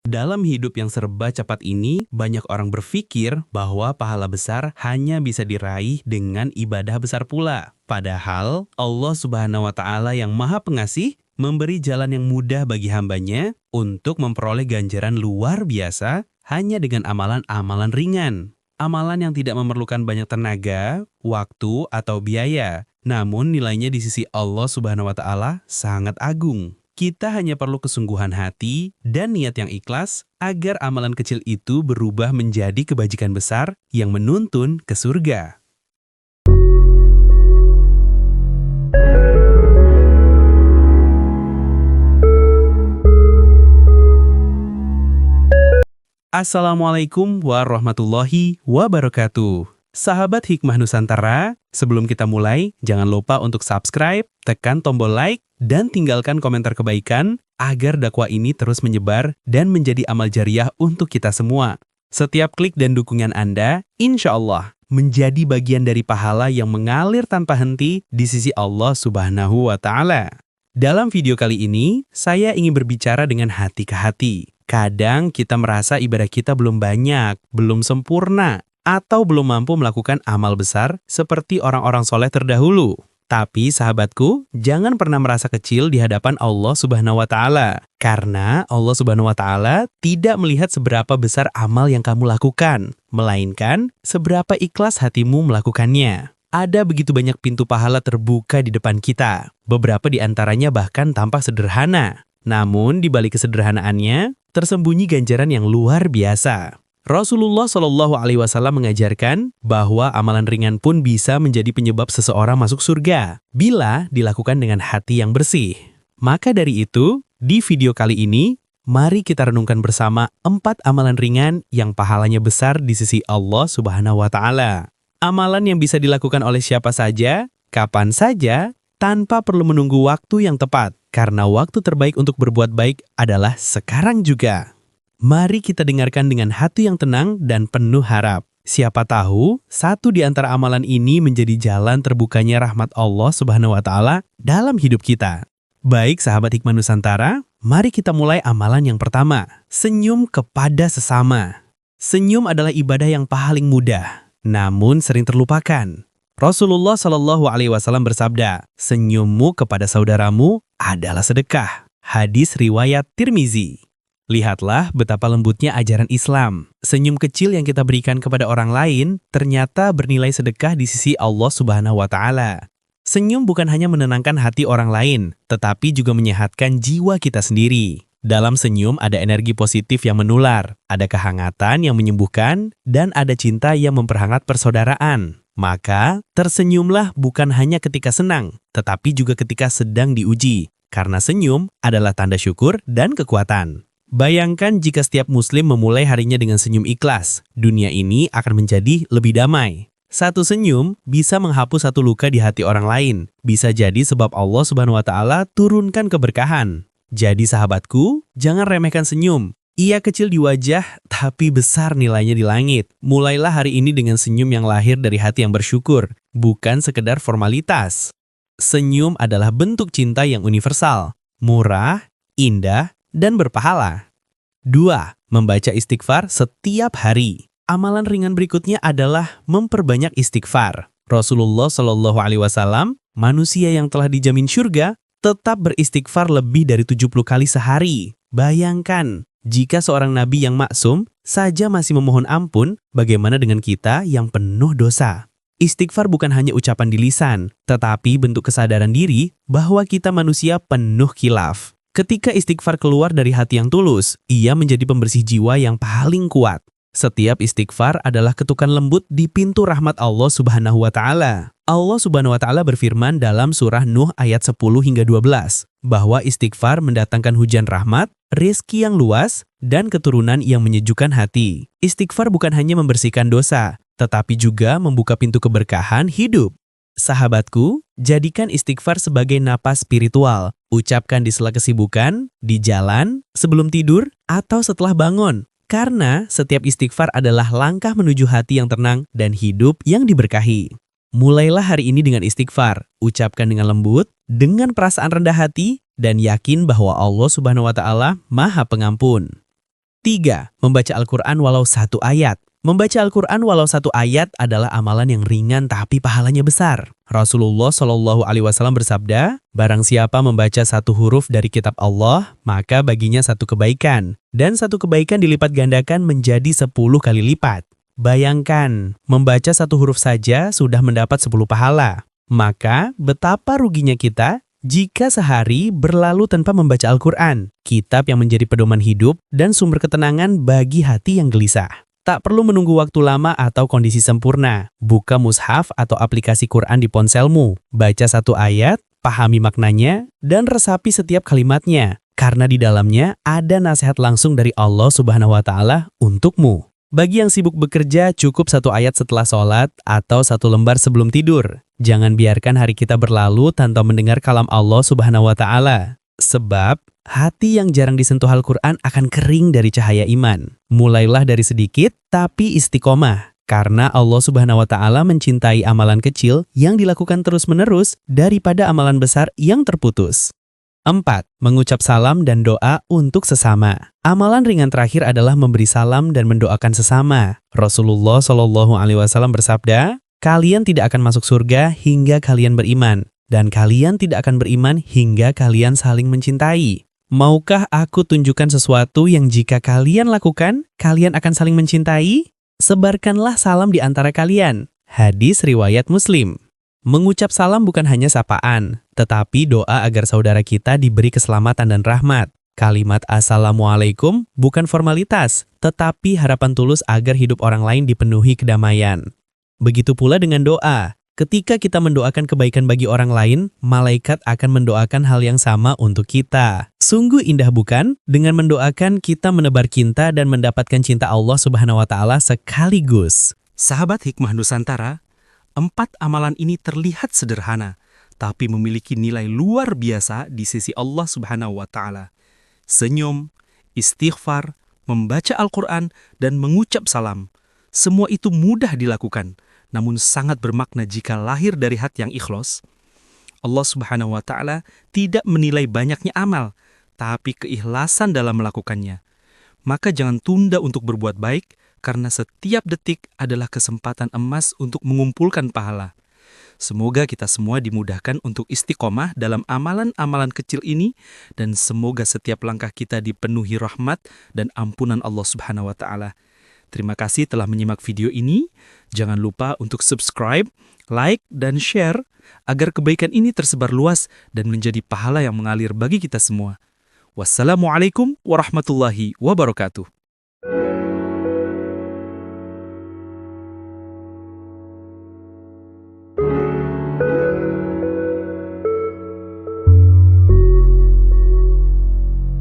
Dalam hidup yang serba cepat ini, banyak orang berpikir bahwa pahala besar hanya bisa diraih dengan ibadah besar pula. Padahal, Allah Subhanahu wa Ta'ala yang Maha Pengasih memberi jalan yang mudah bagi hambanya untuk memperoleh ganjaran luar biasa hanya dengan amalan-amalan ringan. Amalan yang tidak memerlukan banyak tenaga, waktu, atau biaya. Namun nilainya di sisi Allah Subhanahu wa Ta'ala sangat agung. Kita hanya perlu kesungguhan hati dan niat yang ikhlas agar amalan kecil itu berubah menjadi kebajikan besar yang menuntun ke surga. Assalamualaikum warahmatullahi wabarakatuh. Sahabat Hikmah Nusantara, sebelum kita mulai, jangan lupa untuk subscribe, tekan tombol like, dan tinggalkan komentar kebaikan agar dakwah ini terus menyebar dan menjadi amal jariah untuk kita semua. Setiap klik dan dukungan Anda, insya Allah, menjadi bagian dari pahala yang mengalir tanpa henti di sisi Allah Subhanahu wa Ta'ala. Dalam video kali ini, saya ingin berbicara dengan hati ke hati. Kadang kita merasa ibadah kita belum banyak, belum sempurna, atau belum mampu melakukan amal besar seperti orang-orang soleh terdahulu. Tapi sahabatku, jangan pernah merasa kecil di hadapan Allah Subhanahu wa Ta'ala. Karena Allah Subhanahu wa Ta'ala tidak melihat seberapa besar amal yang kamu lakukan, melainkan seberapa ikhlas hatimu melakukannya. Ada begitu banyak pintu pahala terbuka di depan kita. Beberapa di antaranya bahkan tampak sederhana. Namun di balik kesederhanaannya, tersembunyi ganjaran yang luar biasa. Rasulullah Shallallahu Alaihi Wasallam mengajarkan bahwa amalan ringan pun bisa menjadi penyebab seseorang masuk surga bila dilakukan dengan hati yang bersih. Maka dari itu, di video kali ini, mari kita renungkan bersama 4 amalan ringan yang pahalanya besar di sisi Allah Subhanahu wa Ta'ala. Amalan yang bisa dilakukan oleh siapa saja, kapan saja, tanpa perlu menunggu waktu yang tepat, karena waktu terbaik untuk berbuat baik adalah sekarang juga. Mari kita dengarkan dengan hati yang tenang dan penuh harap. Siapa tahu, satu di antara amalan ini menjadi jalan terbukanya rahmat Allah Subhanahu wa Ta'ala dalam hidup kita. Baik sahabat Hikmah Nusantara, mari kita mulai amalan yang pertama. Senyum kepada sesama. Senyum adalah ibadah yang paling mudah, namun sering terlupakan. Rasulullah Shallallahu Alaihi Wasallam bersabda, senyummu kepada saudaramu adalah sedekah. Hadis riwayat Tirmizi. Lihatlah betapa lembutnya ajaran Islam. Senyum kecil yang kita berikan kepada orang lain ternyata bernilai sedekah di sisi Allah Subhanahu wa Ta'ala. Senyum bukan hanya menenangkan hati orang lain, tetapi juga menyehatkan jiwa kita sendiri. Dalam senyum ada energi positif yang menular, ada kehangatan yang menyembuhkan, dan ada cinta yang memperhangat persaudaraan. Maka, tersenyumlah bukan hanya ketika senang, tetapi juga ketika sedang diuji. Karena senyum adalah tanda syukur dan kekuatan. Bayangkan jika setiap muslim memulai harinya dengan senyum ikhlas, dunia ini akan menjadi lebih damai. Satu senyum bisa menghapus satu luka di hati orang lain. Bisa jadi sebab Allah Subhanahu wa Ta'ala turunkan keberkahan. Jadi sahabatku, jangan remehkan senyum. Ia kecil di wajah, tapi besar nilainya di langit. Mulailah hari ini dengan senyum yang lahir dari hati yang bersyukur, bukan sekedar formalitas. Senyum adalah bentuk cinta yang universal, murah, indah, dan berpahala. 2. Membaca istighfar setiap hari. Amalan ringan berikutnya adalah memperbanyak istighfar. Rasulullah Shallallahu Alaihi Wasallam, manusia yang telah dijamin syurga, tetap beristighfar lebih dari 70 kali sehari. Bayangkan, jika seorang nabi yang maksum saja masih memohon ampun, bagaimana dengan kita yang penuh dosa? Istighfar bukan hanya ucapan di lisan, tetapi bentuk kesadaran diri bahwa kita manusia penuh khilaf. Ketika istighfar keluar dari hati yang tulus, ia menjadi pembersih jiwa yang paling kuat. Setiap istighfar adalah ketukan lembut di pintu rahmat Allah Subhanahu wa Ta'ala. Allah Subhanahu wa Ta'ala berfirman dalam surah Nuh ayat 10 hingga 12, bahwa istighfar mendatangkan hujan rahmat, rezeki yang luas, dan keturunan yang menyejukkan hati. Istighfar bukan hanya membersihkan dosa, tetapi juga membuka pintu keberkahan hidup. Sahabatku, jadikan istighfar sebagai napas spiritual. Ucapkan di sela kesibukan, di jalan, sebelum tidur, atau setelah bangun. Karena setiap istighfar adalah langkah menuju hati yang tenang dan hidup yang diberkahi. Mulailah hari ini dengan istighfar. Ucapkan dengan lembut, dengan perasaan rendah hati, dan yakin bahwa Allah Subhanahu wa Ta'ala Maha Pengampun. 3. Membaca Al-Quran walau satu ayat. Membaca Al-Quran walau satu ayat adalah amalan yang ringan tapi pahalanya besar. Rasulullah Shallallahu Alaihi Wasallam bersabda, barang siapa membaca satu huruf dari kitab Allah, maka baginya satu kebaikan. Dan satu kebaikan dilipat gandakan menjadi 10 kali lipat. Bayangkan, membaca satu huruf saja sudah mendapat 10 pahala. Maka, betapa ruginya kita jika sehari berlalu tanpa membaca Al-Quran, kitab yang menjadi pedoman hidup dan sumber ketenangan bagi hati yang gelisah. Tak perlu menunggu waktu lama atau kondisi sempurna. Buka mushaf atau aplikasi Quran di ponselmu. Baca satu ayat, pahami maknanya, dan resapi setiap kalimatnya. Karena di dalamnya ada nasihat langsung dari Allah Subhanahu wa Ta'ala untukmu. Bagi yang sibuk bekerja, cukup satu ayat setelah sholat atau satu lembar sebelum tidur. Jangan biarkan hari kita berlalu tanpa mendengar kalam Allah Subhanahu wa Ta'ala. Sebab, hati yang jarang disentuh Al-Quran akan kering dari cahaya iman. Mulailah dari sedikit, tapi istiqomah. Karena Allah Subhanahu wa Ta'ala mencintai amalan kecil yang dilakukan terus-menerus daripada amalan besar yang terputus. 4. Mengucap salam dan doa untuk sesama. Amalan ringan terakhir adalah memberi salam dan mendoakan sesama. Rasulullah Shallallahu Alaihi Wasallam bersabda, kalian tidak akan masuk surga hingga kalian beriman. Dan kalian tidak akan beriman hingga kalian saling mencintai. Maukah aku tunjukkan sesuatu yang jika kalian lakukan, kalian akan saling mencintai? Sebarkanlah salam di antara kalian. Hadis riwayat Muslim. Mengucap salam bukan hanya sapaan, tetapi doa agar saudara kita diberi keselamatan dan rahmat. Kalimat Assalamualaikum bukan formalitas, tetapi harapan tulus agar hidup orang lain dipenuhi kedamaian. Begitu pula dengan doa. Ketika kita mendoakan kebaikan bagi orang lain, malaikat akan mendoakan hal yang sama untuk kita. Sungguh indah bukan? Dengan mendoakan kita menebar cinta dan mendapatkan cinta Allah Subhanahu wa Ta'ala sekaligus. Sahabat Hikmah Nusantara, 4 amalan ini terlihat sederhana, tapi memiliki nilai luar biasa di sisi Allah Subhanahu wa Ta'ala. Senyum, istighfar, membaca Al-Quran, dan mengucap salam. Semua itu mudah dilakukan, namun sangat bermakna jika lahir dari hati yang ikhlas. Allah Subhanahu wa Ta'ala tidak menilai banyaknya amal, tapi keikhlasan dalam melakukannya. Maka jangan tunda untuk berbuat baik, karena setiap detik adalah kesempatan emas untuk mengumpulkan pahala. Semoga kita semua dimudahkan untuk istiqomah dalam amalan-amalan kecil ini, dan semoga setiap langkah kita dipenuhi rahmat dan ampunan Allah Subhanahu wa Ta'ala. Terima kasih telah menyimak video ini. Jangan lupa untuk subscribe, like, dan share agar kebaikan ini tersebar luas dan menjadi pahala yang mengalir bagi kita semua. Wassalamualaikum warahmatullahi wabarakatuh.